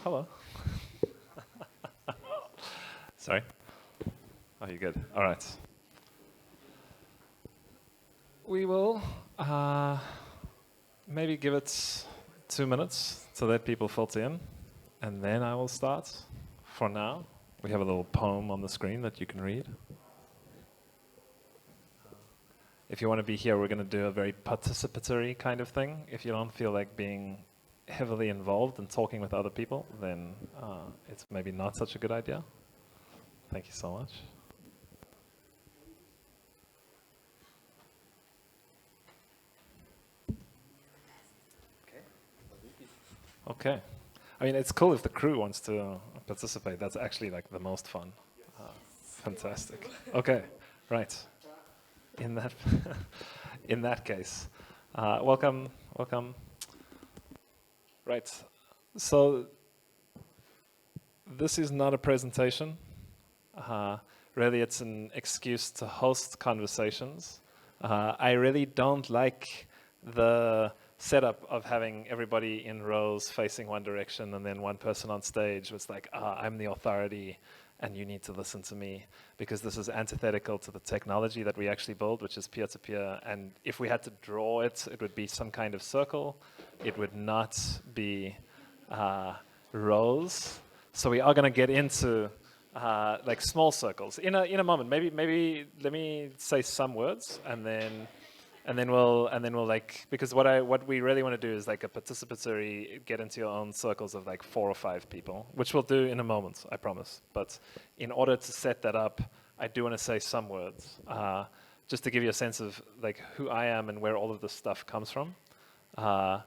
Hello. Sorry. Oh, you're good. All right. We will maybe give it 2 minutes to let people filter in, and then I will start. For now, we have a little poem on the screen that you can read. If you want to be here, we're going to do a very participatory kind of thing. If you don't feel like being heavily involved and talking with other people, then it's maybe not such a good idea. Thank you so much. Okay. I mean, it's cool if the crew wants to participate. That's actually like the most fun. Fantastic. Okay, right. In that, in that case, welcome. Right. So this is not a presentation. Really, it's an excuse to host conversations. I really don't like the setup of having everybody in rows facing one direction and then one person on stage was like, I'm the authority and you need to listen to me, because this is antithetical to the technology that we actually build, which is peer-to-peer. And if we had to draw it, it would be some kind of circle. It would not be rows. So we are going to get into like small circles in a moment. Maybe let me say some words and then we'll like, because what we really want to do is like a participatory, get into your own circles of like 4 or 5 people, which we'll do in a moment, I promise. But in order to set that up, I do want to say some words, just to give you a sense of like who I am and where all of this stuff comes from. I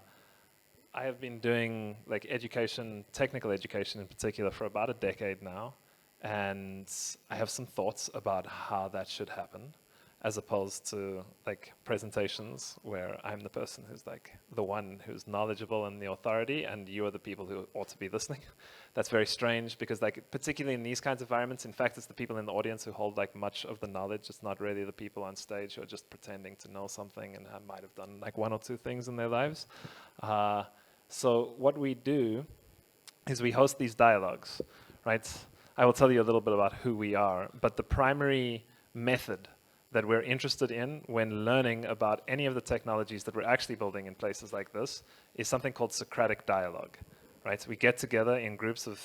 have been doing like education, technical education in particular, for about a decade now, and I have some thoughts about how that should happen, as opposed to like presentations where I'm the person who's like the one who's knowledgeable and the authority, and you are the people who ought to be listening. That's very strange, because like particularly in these kinds of environments, in fact, it's the people in the audience who hold like much of the knowledge. It's not really the people on stage who are just pretending to know something and might have done like 1 or 2 things in their lives. So what we do is we host these dialogues, right? I will tell you a little bit about who we are, but the primary method that we're interested in when learning about any of the technologies that we're actually building in places like this is something called Socratic dialogue, right? So we get together in groups of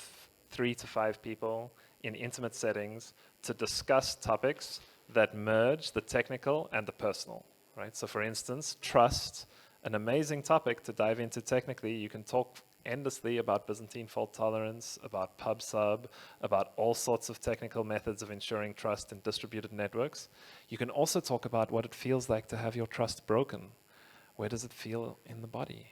3 to 5 people in intimate settings to discuss topics that merge the technical and the personal, right? So for instance, trust, an amazing topic to dive into technically. You can talk endlessly about Byzantine fault tolerance, about pub/sub, about all sorts of technical methods of ensuring trust in distributed networks. You can also talk about what it feels like to have your trust broken. Where does it feel in the body?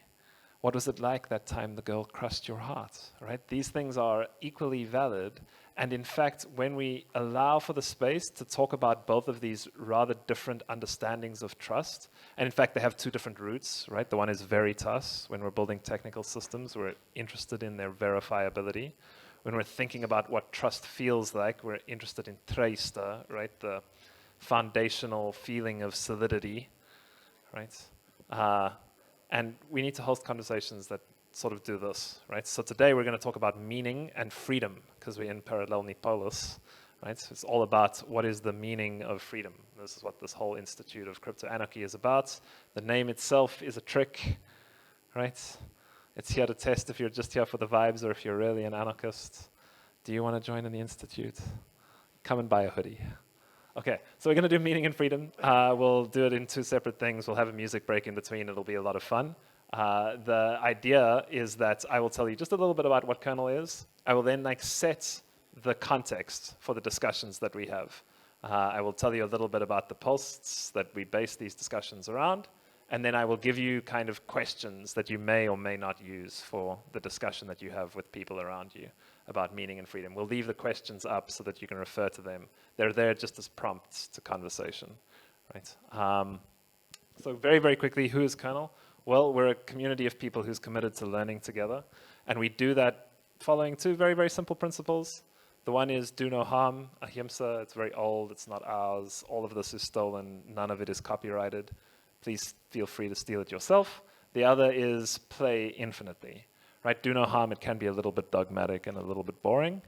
What was it like that time the girl crushed your heart, right? These things are equally valid. And in fact, when we allow for the space to talk about both of these rather different understandings of trust, and in fact, they have 2 different roots, right? The one is veritas. When we're building technical systems, we're interested in their verifiability. When we're thinking about what trust feels like, we're interested in treyster, right? The foundational feeling of solidity, right? And we need to host conversations that sort of do this, right? So today we're going to talk about meaning and freedom, because we're in parallel polis, right? So it's all about what is the meaning of freedom. This is what this whole Institute of Crypto Anarchy is about. The name itself is a trick, right? It's here to test if you're just here for the vibes or if you're really an anarchist. Do you want to join in the Institute? Come and buy a hoodie. Okay, so we're going to do meaning and freedom. We'll do it in 2 separate things. We'll have a music break in between. It'll be a lot of fun. The idea is that I will tell you just a little bit about what kernel is. I will then like set the context for the discussions that we have. I will tell you a little bit about the posts that we base these discussions around, and then I will give you kind of questions that you may or may not use for the discussion that you have with people around you about meaning and freedom. We'll leave the questions up so that you can refer to them. They're there just as prompts to conversation, right? So very, very quickly, who is kernel? Well, we're a community of people who's committed to learning together, and we do that following 2 very, very simple principles. The one is do no harm, ahimsa. It's very old, it's not ours. All of this is stolen, none of it is copyrighted. Please feel free to steal it yourself. The other is play infinitely, right? Do no harm, it can be a little bit dogmatic and a little bit boring.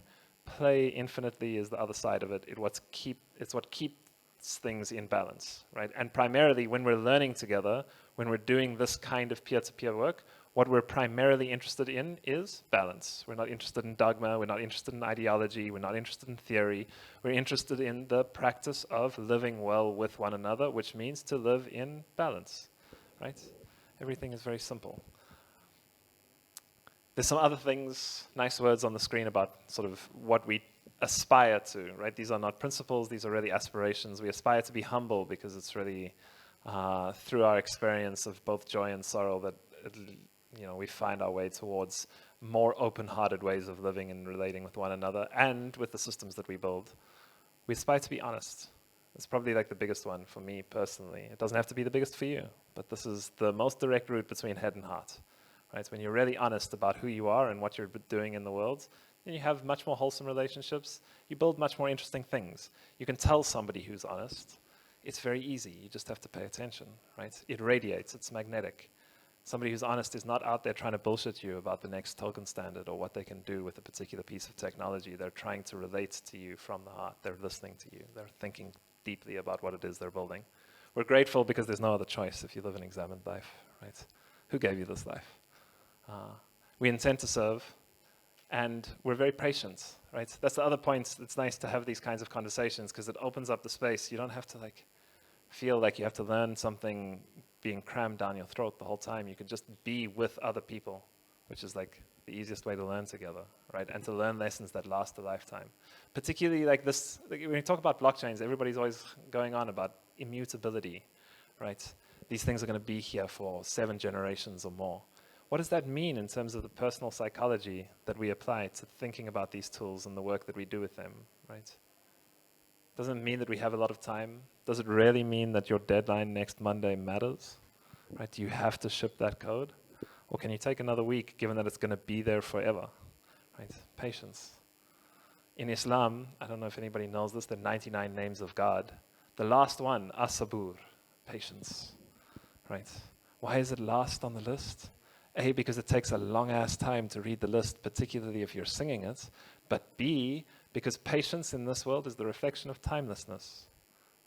Play infinitely is the other side of it. It's what keeps things in balance, right? And primarily when we're learning together, when we're doing this kind of peer-to-peer work, what we're primarily interested in is balance. We're not interested in dogma, we're not interested in ideology, we're not interested in theory. We're interested in the practice of living well with one another, which means to live in balance, right? Everything is very simple. There's some other things, nice words on the screen about sort of what we aspire to, right? These are not principles, these are really aspirations. We aspire to be humble because it's really through our experience of both joy and sorrow that we find our way towards more open-hearted ways of living and relating with one another and with the systems that we build. We aspire to be honest. It's probably like the biggest one for me personally. It doesn't have to be the biggest for you, but this is the most direct route between head and heart. Right? When you're really honest about who you are and what you're doing in the world, then you have much more wholesome relationships. You build much more interesting things. You can tell somebody who's honest. It's very easy. You just have to pay attention, right? It radiates. It's magnetic. Somebody who's honest is not out there trying to bullshit you about the next token standard or what they can do with a particular piece of technology. They're trying to relate to you from the heart. They're listening to you. They're thinking deeply about what it is they're building. We're grateful because there's no other choice if you live an examined life, right? Who gave you this life? We intend to serve, and we're very patient, right? That's the other point. It's nice to have these kinds of conversations because it opens up the space. You don't have to feel like you have to learn something being crammed down your throat the whole time. You can just be with other people, which is like the easiest way to learn together, right? And to learn lessons that last a lifetime. Particularly like this, when you talk about blockchains, everybody's always going on about immutability, right? These things are going to be here for 7 generations or more. What does that mean in terms of the personal psychology that we apply to thinking about these tools and the work that we do with them, right? Doesn't mean that we have a lot of time. Does it really mean that your deadline next Monday matters? Right? Do you have to ship that code? Or can you take another week given that it's going to be there forever? Right? Patience. In Islam, I don't know if anybody knows this, there are 99 names of God. The last one, as-sabur, patience. Right? Why is it last on the list? A, because it takes a long-ass time to read the list, particularly if you're singing it. But B, because patience in this world is the reflection of timelessness.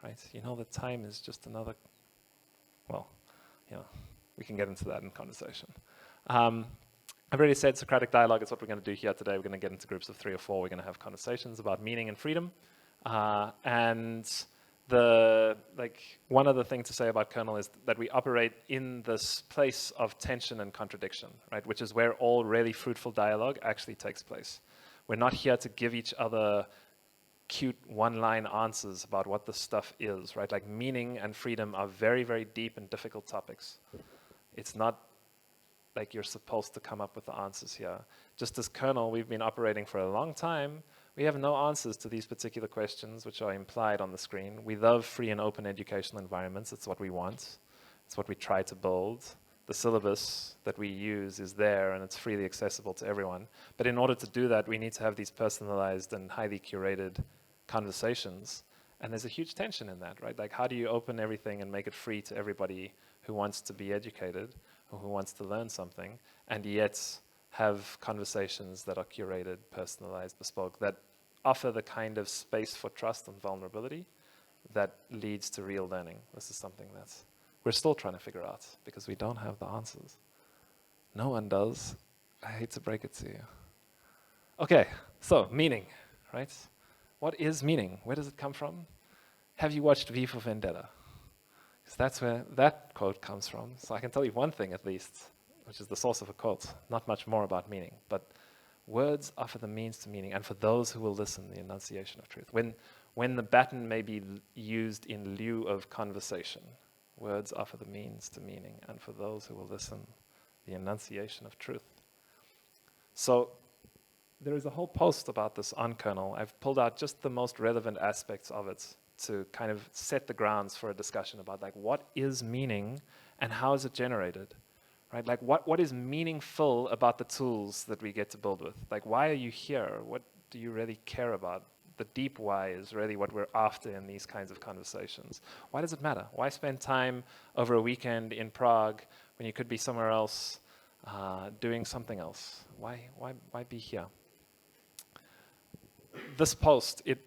Right? You know that time is just another, we can get into that in conversation. I've already said Socratic dialogue is what we're going to do here today. We're going to get into groups of 3 or 4. We're going to have conversations about meaning and freedom. And one other thing to say about kernel is that we operate in this place of tension and contradiction, right? Which is where all really fruitful dialogue actually takes place. We're not here to give each other cute one-line answers about what this stuff is, right? Like meaning and freedom are very, very deep and difficult topics. It's not like you're supposed to come up with the answers here. Just as kernel, we've been operating for a long time. We have no answers to these particular questions, which are implied on the screen. We love free and open educational environments. It's what we want. It's what we try to build. The syllabus that we use is there, and it's freely accessible to everyone. But in order to do that, we need to have these personalized and highly curated conversations. And there's a huge tension in that, right? Like, how do you open everything and make it free to everybody who wants to be educated or who wants to learn something, and yet have conversations that are curated, personalized, bespoke, that offer the kind of space for trust and vulnerability that leads to real learning. This is something that's we're still trying to figure out because we don't have the answers. No one does. I hate to break it to you. Okay, so meaning, right? What is meaning? Where does it come from? Have you watched V for Vendetta? Because that's where that quote comes from. So I can tell you one thing at least, which is the source of a quote. Not much more about meaning, but words offer the means to meaning, and for those who will listen, the enunciation of truth. When the baton may be used in lieu of conversation, words offer the means to meaning, and for those who will listen, the enunciation of truth. So there is a whole post about this on kernel. I've pulled out just the most relevant aspects of it to kind of set the grounds for a discussion about like what is meaning and how is it generated, right? Like what is meaningful about the tools that we get to build with? Like, why are you here? What do you really care about? The deep why is really what we're after in these kinds of conversations. Why does it matter? Why spend time over a weekend in Prague when you could be somewhere else doing something else. Why be here? This post, it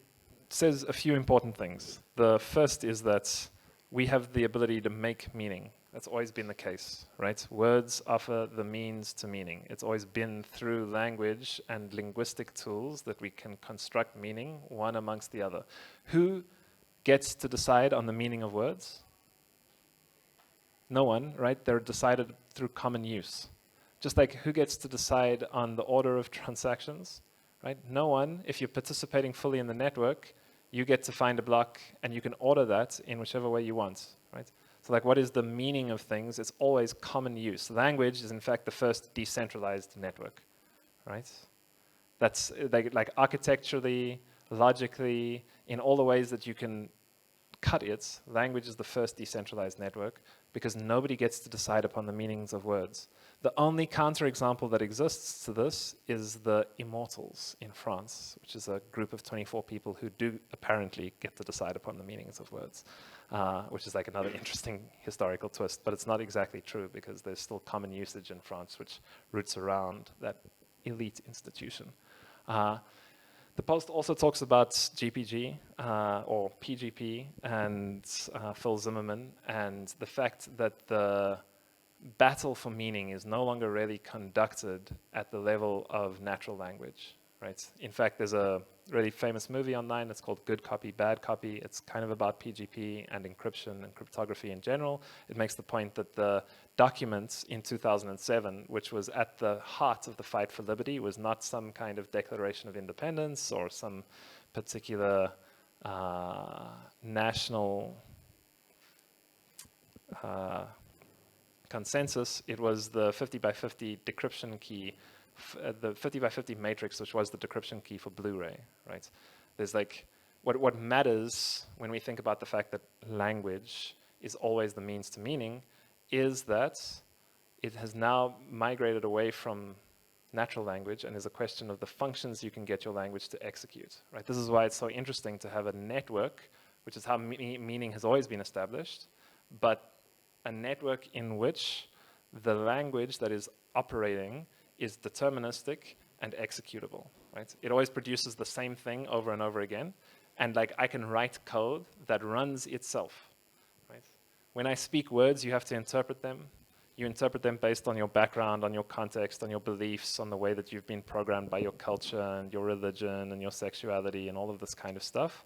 says a few important things. The first is that we have the ability to make meaning. That's always been the case, right? Words offer the means to meaning. It's always been through language and linguistic tools that we can construct meaning, one amongst the other. Who gets to decide on the meaning of words? No one, right? They're decided through common use. Just like who gets to decide on the order of transactions, right? No one. If you're participating fully in the network, you get to find a block and you can order that in whichever way you want, right? So like what is the meaning of things? It's always common use. Language is in fact the first decentralized network, right? That's like architecturally, logically, in all the ways that you can cut it, language is the first decentralized network because nobody gets to decide upon the meanings of words. The only counterexample that exists to this is the Immortals in France, which is a group of 24 people who do apparently get to decide upon the meanings of words, which is like another interesting historical twist, but it's not exactly true because there's still common usage in France which roots around that elite institution. The post also talks about GPG or PGP and Phil Zimmerman and the fact that the battle for meaning is no longer really conducted at the level of natural language, right? In fact, there's a really famous movie online that's called Good Copy, Bad Copy. It's kind of about PGP and encryption and cryptography in general. It makes the point that the documents in 2007, which was at the heart of the fight for liberty, was not some kind of declaration of independence or some particular national consensus. It was the 50 by 50 decryption key, the 50 by 50 matrix, which was the decryption key for Blu-ray, right? There's like, what matters when we think about the fact that language is always the means to meaning is that it has now migrated away from natural language and is a question of the functions you can get your language to execute, right? This is why it's so interesting to have a network, which is how meaning has always been established, but a network in which the language that is operating is deterministic and executable, right? It always produces the same thing over and over again, and like I can write code that runs itself, right? When I speak words, you have to interpret them. You interpret them based on your background, on your context, on your beliefs, on the way that you've been programmed by your culture and your religion and your sexuality and all of this kind of stuff.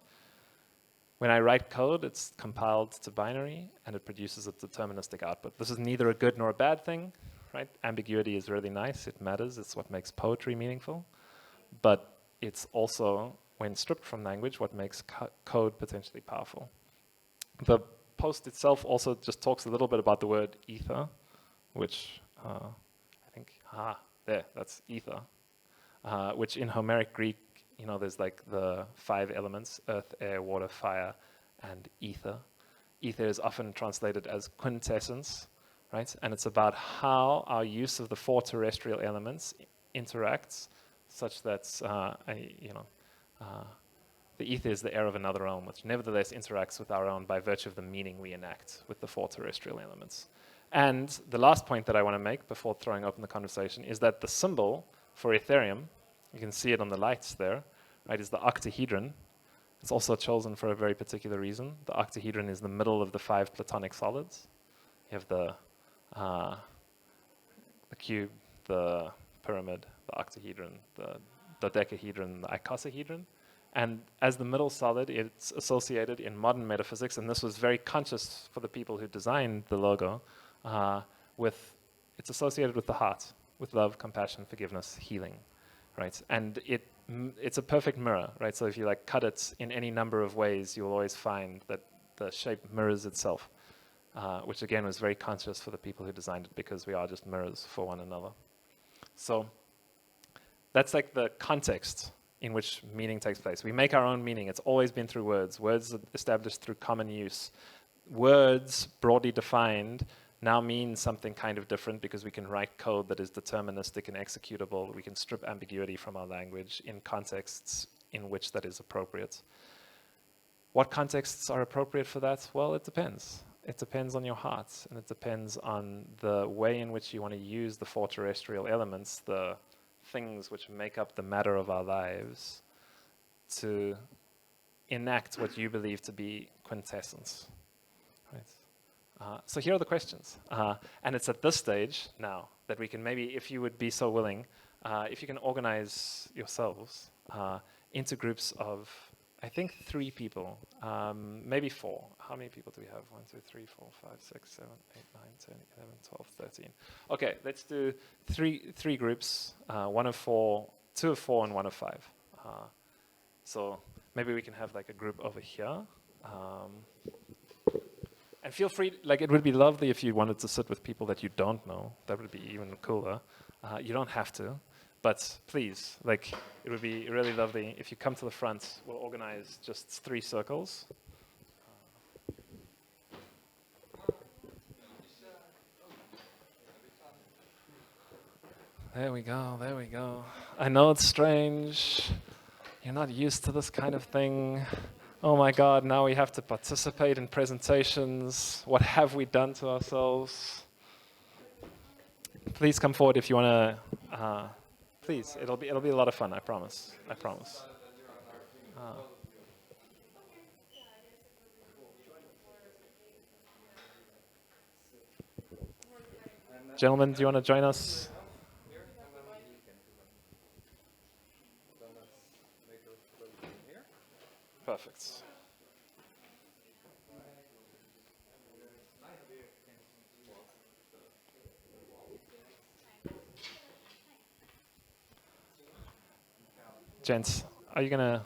When I write code, it's compiled to binary and it produces a deterministic output. This is neither a good nor a bad thing, right? Ambiguity is really nice, it matters, it's what makes poetry meaningful. But it's also, when stripped from language, what makes code potentially powerful. The post itself also just talks a little bit about the word ether, which I think, that's ether, which in Homeric Greek, you know, there's like the 5 elements, earth, air, water, fire, and ether. Ether is often translated as quintessence, right? And it's about how our use of the 4 terrestrial elements interacts such that, the ether is the air of another realm, which nevertheless interacts with our own by virtue of the meaning we enact with the 4 terrestrial elements. And the last point that I want to make before throwing open the conversation is that the symbol for Ethereum, you can see it on the lights there, right, is the octahedron. It's also chosen for a very particular reason. The octahedron is the middle of the 5 platonic solids. You have the cube, the pyramid, the octahedron, the dodecahedron, the icosahedron. And as the middle solid, it's associated in modern metaphysics, and this was very conscious for the people who designed the logo, it's associated with the heart, with love, compassion, forgiveness, healing. Right, and it's a perfect mirror, right? So if you like cut it in any number of ways, you'll always find that the shape mirrors itself, which again was very conscious for the people who designed it because we are just mirrors for one another. So that's like the context in which meaning takes place. We make our own meaning. It's always been through words. Words are established through common use. Words, broadly defined, now means something kind of different because we can write code that is deterministic and executable. We can strip ambiguity from our language in contexts in which that is appropriate. What contexts are appropriate for that? Well, it depends. it depends on your heart, and it depends on the way in which you want to use the four terrestrial elements, the things which make up the matter of our lives, to enact what you believe to be quintessence. Right? So here are the questions. And it's at this stage now that we can maybe, if you would be so willing, if you can organize yourselves into groups of, I think 3 people, maybe 4. How many people do we have? 1, 2, 3, 4, 5, 6, 7, 8, 9, 10, 11, 12, 13. Okay, let's do three groups, 1 of 4, 2 of 4, and 1 of 5. So maybe we can have like a group over here. And feel free, like it would be lovely if you wanted to sit with people that you don't know. That would be even cooler. You don't have to, but please, like it would be really lovely if you come to the front. We'll organize just 3 circles. There we go, there we go. I know it's strange. You're not used to this kind of thing. Oh my God, now we have to participate in presentations. What have we done to ourselves? Please come forward if you want to. Please, it'll be a lot of fun. I promise. I promise. Gentlemen, do you want to join us? Perfect. Gents, are you gonna?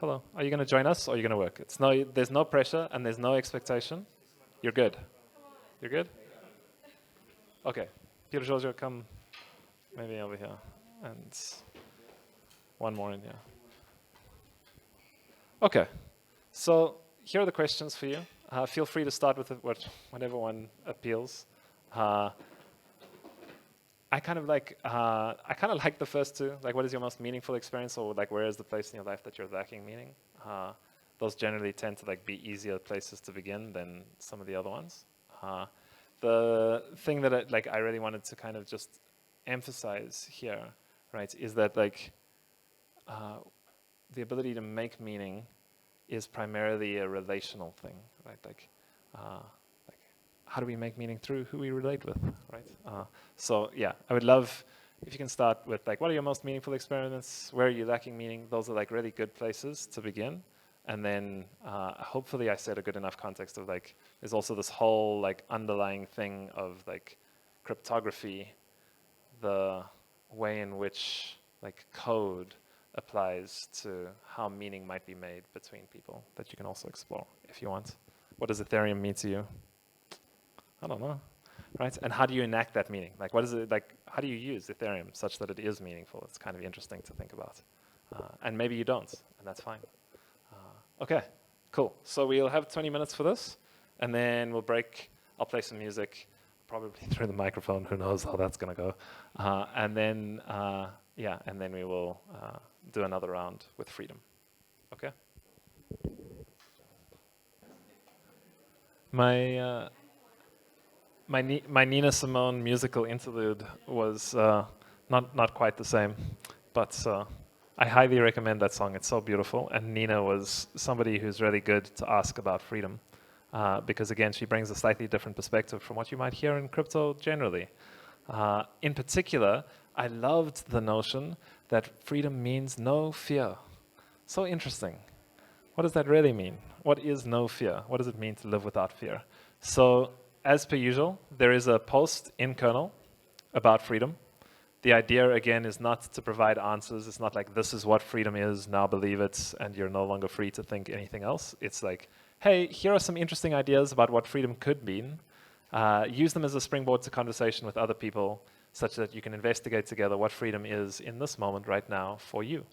Hello. Are you gonna join us, or are you gonna work? There's no pressure and there's no expectation. You're good. You're good. Okay. Peter Giorgio, come. Maybe over here, and one more in here. Okay. So here are the questions for you. Feel free to start with whatever one appeals. I kind of like the first 2. Like, what is your most meaningful experience, or like where is the place in your life that you're lacking meaning? Those generally tend to like be easier places to begin than some of the other ones. The thing that I really wanted to kind of just emphasize here, right, is that like the ability to make meaning is primarily a relational thing, right? Like how do we make meaning through who we relate with, right? So yeah, I would love if you can start with like, what are your most meaningful experiments? Where are you lacking meaning? Those are like really good places to begin. And then hopefully I set a good enough context of like, there's also this whole like underlying thing of like cryptography, the way in which like code applies to how meaning might be made between people that you can also explore if you want. What does Ethereum mean to you? I don't know, right? And how do you enact that meaning? Like, what is it like? How do you use Ethereum such that it is meaningful? It's kind of interesting to think about. And maybe you don't, and that's fine. Okay, cool. So we'll have 20 minutes for this, and then we'll break. I'll play some music, probably through the microphone. Who knows how that's gonna go? And then, yeah, and then we will do another round with freedom. Okay. My Nina Simone musical interlude was not quite the same, but I highly recommend that song. It's so beautiful, and Nina was somebody who's really good to ask about freedom, because again, she brings a slightly different perspective from what you might hear in crypto generally. In particular, I loved the notion that freedom means no fear. So interesting. What does that really mean? What is no fear? What does it mean to live without fear? So, as per usual, there is a post in kernel about freedom. The idea, again, is not to provide answers. It's not like, this is what freedom is, now believe it, and you're no longer free to think anything else. It's like, hey, here are some interesting ideas about what freedom could mean. Use them as a springboard to conversation with other people, such that you can investigate together what freedom is in this moment right now for you.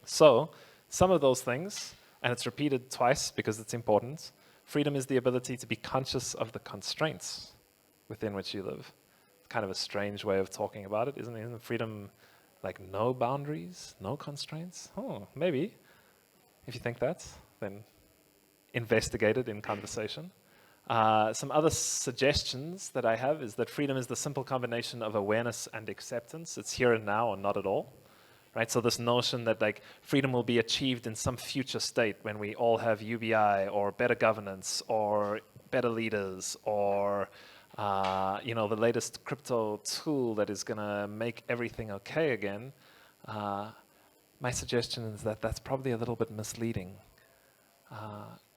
So, some of those things, and it's repeated twice because it's important, freedom is the ability to be conscious of the constraints within which you live. It's kind of a strange way of talking about it, isn't it? Isn't freedom like no boundaries, no constraints? Oh, maybe. If you think that, then investigate it in conversation. Some other suggestions that I have is that freedom is the simple combination of awareness and acceptance. It's here and now or not at all. Right? So this notion that like freedom will be achieved in some future state when we all have UBI or better governance or better leaders or the latest crypto tool that is going to make everything okay again. My suggestion is that that's probably a little bit misleading.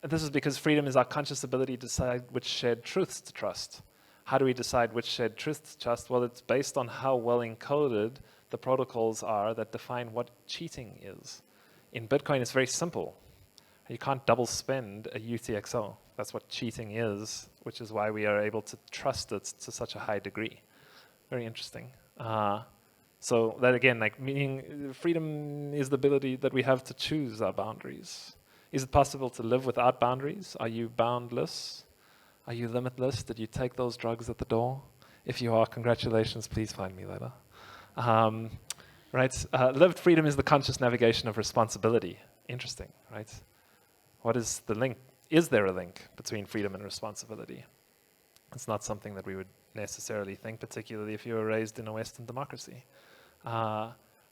This is because freedom is our conscious ability to decide which shared truths to trust. How do we decide which shared truths to trust? Well, it's based on how well encoded the protocols are that define what cheating is. In Bitcoin, it's very simple. You can't double spend a UTXO. That's what cheating is, which is why we are able to trust it to such a high degree. Very interesting. So that again, like meaning freedom is the ability that we have to choose our boundaries. Is it possible to live without boundaries? Are you boundless? Are you limitless? Did you take those drugs at the door? If you are, congratulations, please find me later. Right? Lived freedom is the conscious navigation of responsibility. Interesting, right? What is the link? Is there a link between freedom and responsibility? It's not something that we would necessarily think, particularly if you were raised in a Western democracy.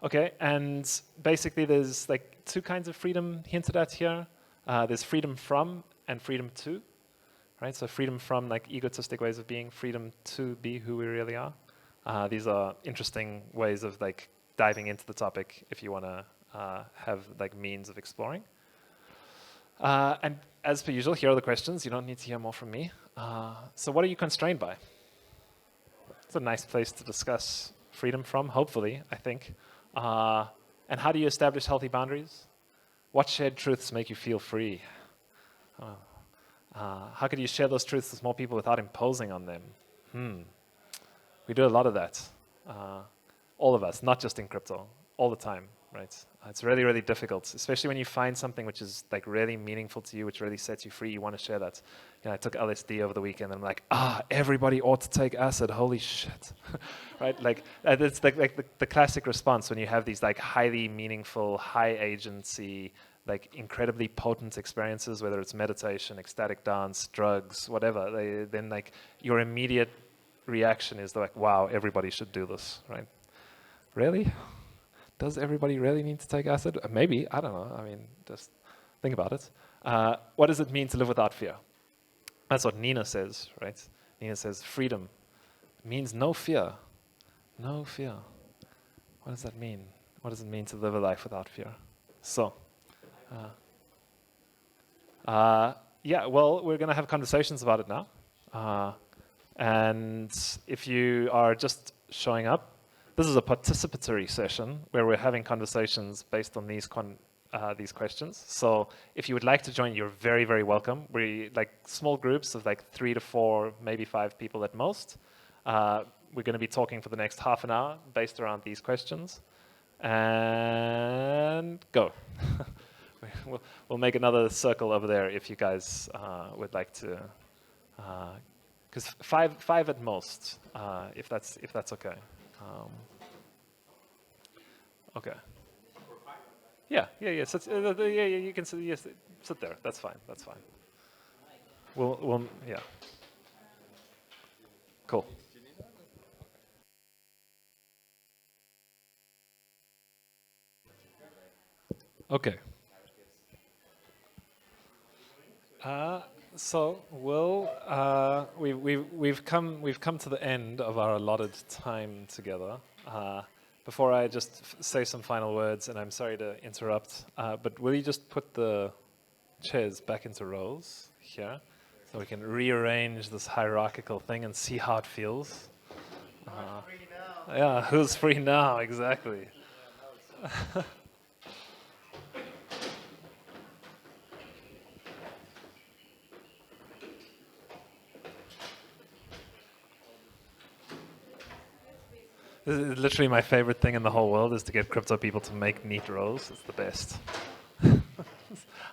Okay, and basically there's like two kinds of freedom hinted at here. There's freedom from and freedom to, right? So freedom from like egotistic ways of being, freedom to be who we really are. These are interesting ways of like diving into the topic if you want to have like means of exploring. And as per usual, here are the questions. You don't need to hear more from me. So what are you constrained by? It's a nice place to discuss freedom from, hopefully, I think. And how do you establish healthy boundaries? What shared truths make you feel free? How could you share those truths with more people without imposing on them? We do a lot of that. All of us, not just in crypto, all the time, right? It's really, really difficult, especially when you find something which is like really meaningful to you, which really sets you free. You want to share that. I took LSD over the weekend, and I'm like, everybody ought to take acid. Holy shit, right? Like it's like the classic response when you have these like highly meaningful, high agency, like incredibly potent experiences, whether it's meditation, ecstatic dance, drugs, whatever. Then like your immediate reaction is like, wow, everybody should do this, right? Really? Does everybody really need to take acid? Maybe, I don't know. I mean, just think about it. What does it mean to live without fear? That's what Nina says, right? Nina says freedom means no fear. No fear. What does that mean? What does it mean to live a life without fear? So, yeah, well, we're going to have conversations about it now. And if you are just showing up, this is a participatory session where we're having conversations based on these questions. So if you would like to join, you're very, very welcome. We like small groups of like 3 to 4, maybe 5 people at most. We're going to be talking for the next half an hour based around these questions. And go. We'll make another circle over there if you guys would like to. Because five at most, if that's okay. Okay. Yeah. Sit, yeah, you can sit. Yes, sit there. That's fine. Yeah. Cool. Okay. So we've come to the end of our allotted time together. Before I just say some final words, and I'm sorry to interrupt, but will you just put the chairs back into rows here, so we can rearrange this hierarchical thing and see how it feels? Free now. Yeah, who's free now? Exactly. This is literally my favorite thing in the whole world is to get crypto people to make neat rows. It's the best.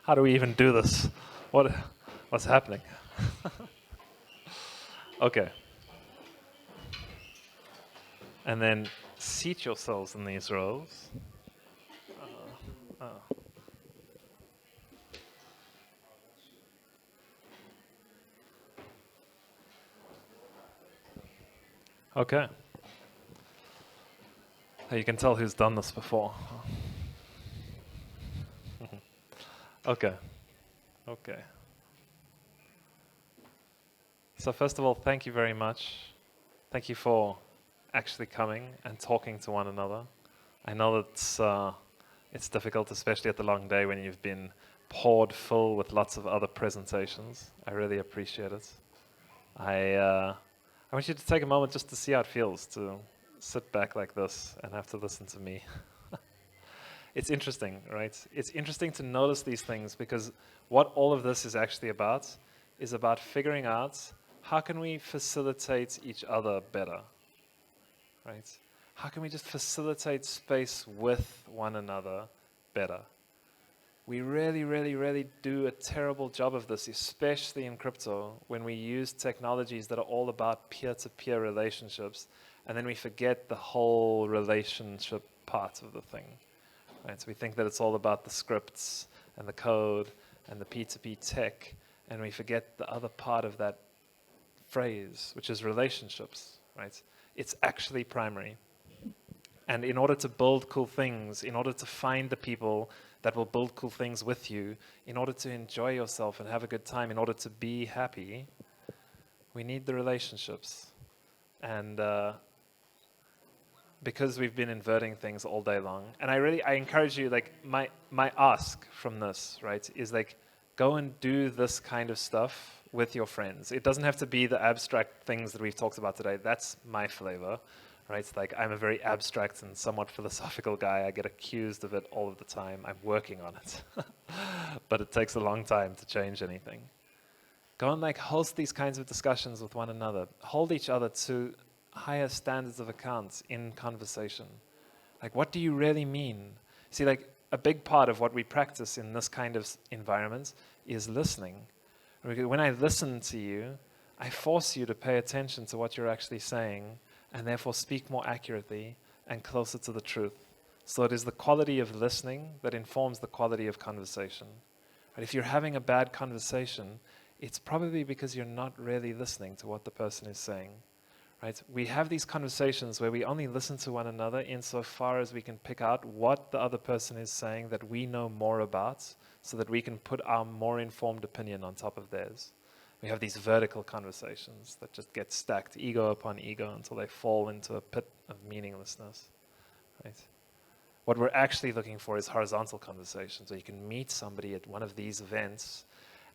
How do we even do this? What's happening? Okay. And then seat yourselves in these rows. Okay. You can tell who's done this before. Okay. Okay. So first of all, thank you very much. Thank you for actually coming and talking to one another. I know that it's difficult, especially at the long day when you've been poured full with lots of other presentations. I really appreciate it. I want you to take a moment just to see how it feels to sit back like this and have to listen to me. It's interesting, right? It's interesting to notice these things because what all of this is actually about is about figuring out how can we facilitate each other better, right? How can we just facilitate space with one another better? We really, really, really do a terrible job of this, especially in crypto, when we use technologies that are all about peer-to-peer relationships, and then we forget the whole relationship part of the thing. Right? So we think that it's all about the scripts and the code and the P2P tech, and we forget the other part of that phrase, which is relationships. Right? It's actually primary. And in order to build cool things, in order to find the people that will build cool things with you, in order to enjoy yourself and have a good time, in order to be happy, we need the relationships. And because we've been inverting things all day long, and I encourage you, like my ask from this, right, is like, go and do this kind of stuff with your friends. It doesn't have to be the abstract things that we've talked about today. That's my flavor. Right? Like, I'm a very abstract and somewhat philosophical guy. I get accused of it all of the time. I'm working on it. But it takes a long time to change anything. Go and like host these kinds of discussions with one another. Hold each other to higher standards of account in conversation. Like, what do you really mean? See, like, a big part of what we practice in this kind of environment is listening. When I listen to you, I force you to pay attention to what you're actually saying, and therefore speak more accurately and closer to the truth. So it is the quality of listening that informs the quality of conversation. And if you're having a bad conversation, it's probably because you're not really listening to what the person is saying. Right? We have these conversations where we only listen to one another insofar as we can pick out what the other person is saying that we know more about, so that we can put our more informed opinion on top of theirs. We have these vertical conversations that just get stacked ego upon ego until they fall into a pit of meaninglessness. Right? What we're actually looking for is horizontal conversations, where you can meet somebody at one of these events,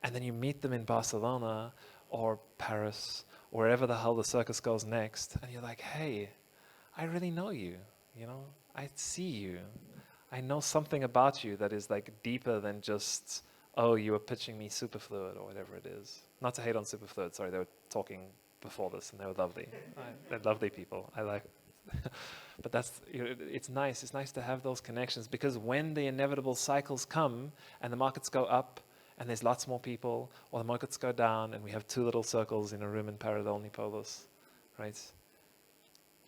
and then you meet them in Barcelona or Paris, or wherever the hell the circus goes next, and you're like, hey, I really know you. You know, I see you. I know something about you that is like deeper than just, oh, you were pitching me Superfluid or whatever it is. Not to hate on Superfluid, sorry, they were talking before this and they were lovely. They're lovely people. I like but that's, you know, it's nice. It's nice to have those connections, because when the inevitable cycles come and the markets go up and there's lots more people, or the markets go down and we have two little circles in a room in parallel Nipolis, right?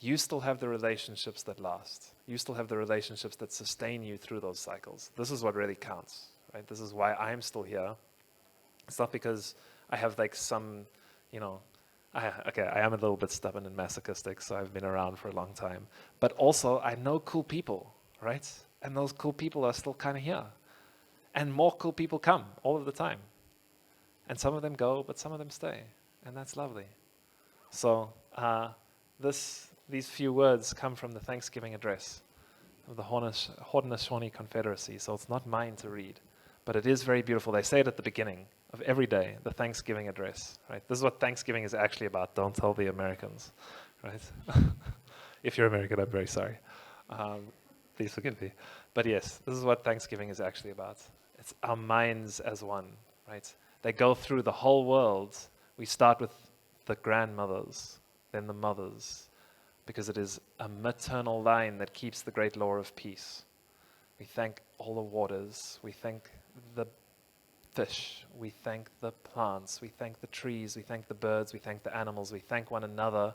You still have the relationships that last. You still have the relationships that sustain you through those cycles. This is what really counts, right? This is why I'm still here. It's not because I have like some, you know, I am a little bit stubborn and masochistic, so I've been around for a long time. But also, I know cool people, right? And those cool people are still kind of here. And more cool people come all of the time. And some of them go, but some of them stay. And that's lovely. So these few words come from the Thanksgiving address of the Haudenosaunee Confederacy. So it's not mine to read, but it is very beautiful. They say it at the beginning of every day, the Thanksgiving address. Right? This is what Thanksgiving is actually about. Don't tell the Americans. Right? If you're American, I'm very sorry. Please forgive me. But yes, this is what Thanksgiving is actually about. It's our minds as one. Right? They go through the whole world. We start with the grandmothers, then the mothers, because it is a maternal line that keeps the great law of peace. We thank all the waters. We thank the fish. We thank the plants. We thank the trees. We thank the birds. We thank the animals. We thank one another.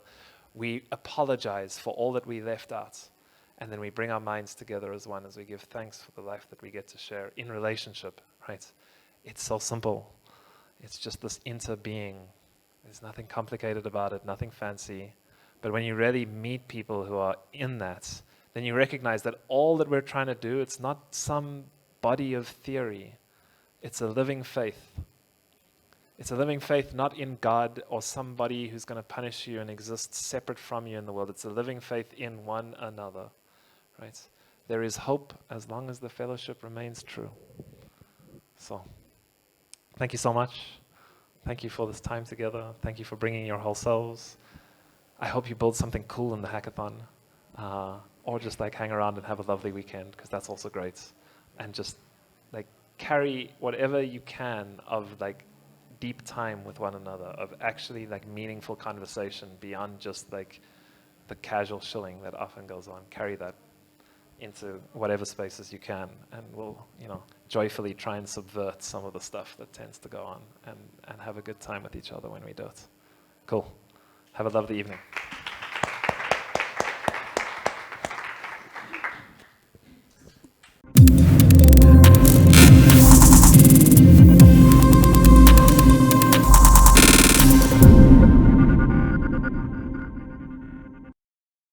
We apologize for all that we left out. And then we bring our minds together as one as we give thanks for the life that we get to share in relationship, right? It's so simple. It's just this interbeing. There's nothing complicated about it, nothing fancy. But when you really meet people who are in that, then you recognize that all that we're trying to do, it's not some body of theory. It's a living faith. It's a living faith not in God or somebody who's going to punish you and exist separate from you in the world. It's a living faith in one another, right? There is hope as long as the fellowship remains true. So, thank you so much. Thank you for this time together. Thank you for bringing your whole selves. I hope you build something cool in the hackathon, or just like hang around and have a lovely weekend, because that's also great. And just like carry whatever you can of like deep time with one another, of actually like meaningful conversation beyond just like the casual shilling that often goes on. Carry that into whatever spaces you can, and we'll, joyfully try and subvert some of the stuff that tends to go on, and have a good time with each other when we do it. Cool. Have a lovely evening.